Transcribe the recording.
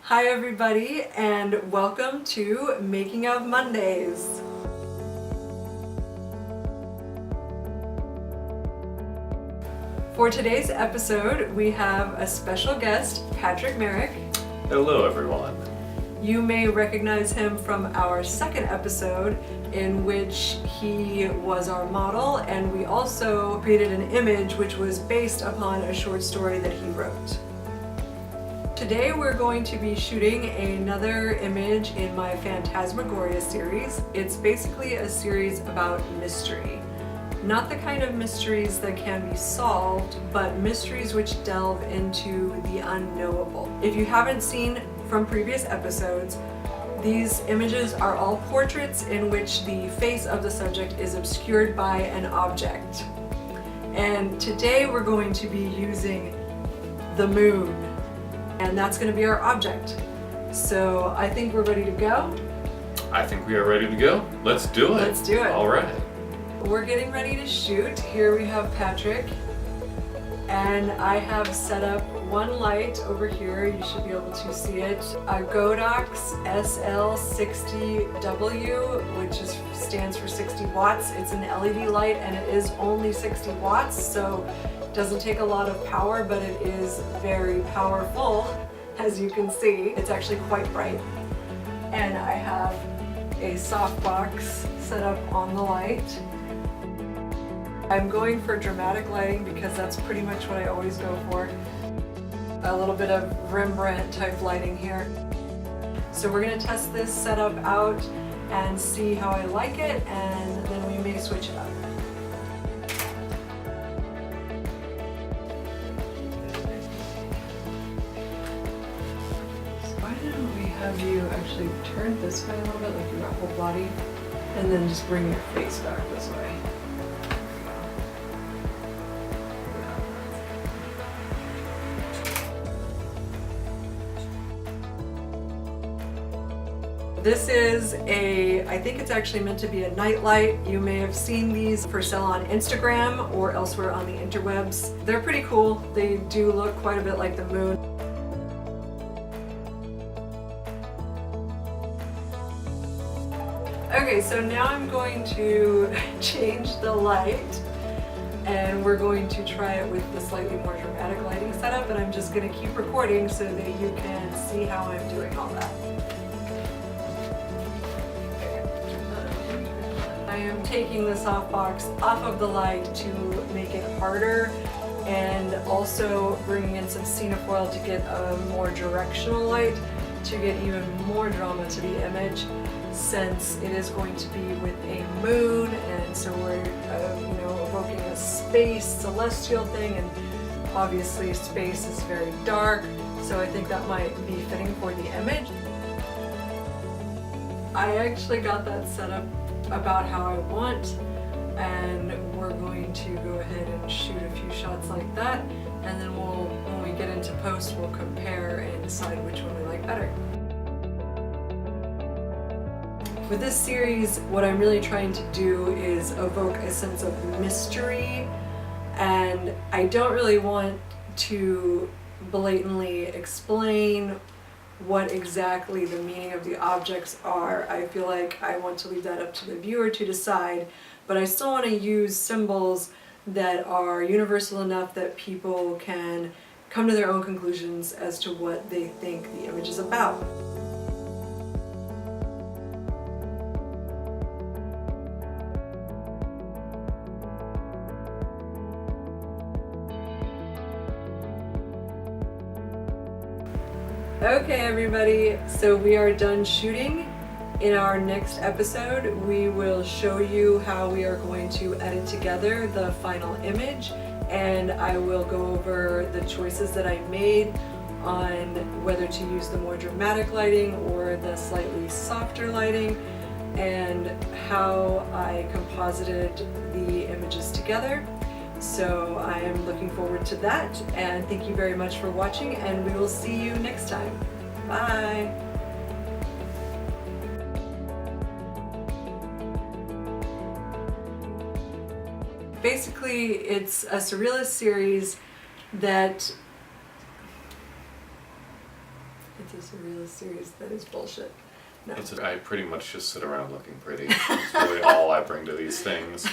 Hi everybody, and welcome to Making of Mondays. For today's episode, we have a special guest, Patrick Merrick. Hello everyone. You may recognize him from our second episode in which he was our model, and we also created an image which was based upon a short story that he wrote. Today we're going to be shooting another image in my Phantasmagoria series. It's basically a series about mystery. Not the kind of mysteries that can be solved, but mysteries which delve into the unknowable. If you haven't seen from previous episodes, these images are all portraits in which the face of the subject is obscured by an object. And today we're going to be using the moon. And that's going to be our object. So I think we're ready to go. I think we are ready to go. Let's do it. Let's do it. All right. We're getting ready to shoot. Here we have Patrick. And I have set up one light over here. You should be able to see it. A Godox SL60W, which stands for 60 watts. It's an LED light and it is only 60 watts. So it doesn't take a lot of power, but it is very powerful. As you can see, it's actually quite bright. And I have a softbox set up on the light. I'm going for dramatic lighting because that's pretty much what I always go for. A little bit of Rembrandt type lighting here. So we're going to test this setup out and see how I like it, and then we may switch it up. So why don't we have you actually turn this way a little bit, like your whole body, and then just bring your face back this way. This is I think it's actually meant to be a night light. You may have seen these for sale on Instagram or elsewhere on the interwebs. They're pretty cool. They do look quite a bit like the moon. Okay, so now I'm going to change the light, and we're going to try it with the slightly more dramatic lighting setup, and I'm just going to keep recording so that you can see how I'm doing all that. I am taking the softbox off of the light to make it harder, and also bringing in some Cinefoil to get a more directional light to get even more drama to the image, since it is going to be with a moon, and so we're evoking a space celestial thing, and obviously space is very dark, so I think that might be fitting for the image. I actually got that set up about how I want, and we're going to go ahead and shoot a few shots like that, and then when we get into post, we'll compare and decide which one we like better. With this series, what I'm really trying to do is evoke a sense of mystery, and I don't really want to blatantly explain what exactly the meaning of the objects are. I feel like I want to leave that up to the viewer to decide, but I still want to use symbols that are universal enough that people can come to their own conclusions as to what they think the image is about. Okay everybody, so we are done shooting. In our next episode, we will show you how we are going to edit together the final image, and I will go over the choices that I made on whether to use the more dramatic lighting or the slightly softer lighting, and how I composited the images together. So I am looking forward to that, and thank you very much for watching, and we will see you next time. Bye! Basically, it's a surrealist series that It's a surrealist series that is bullshit. No. I pretty much just sit around looking pretty. It's really all I bring to these things.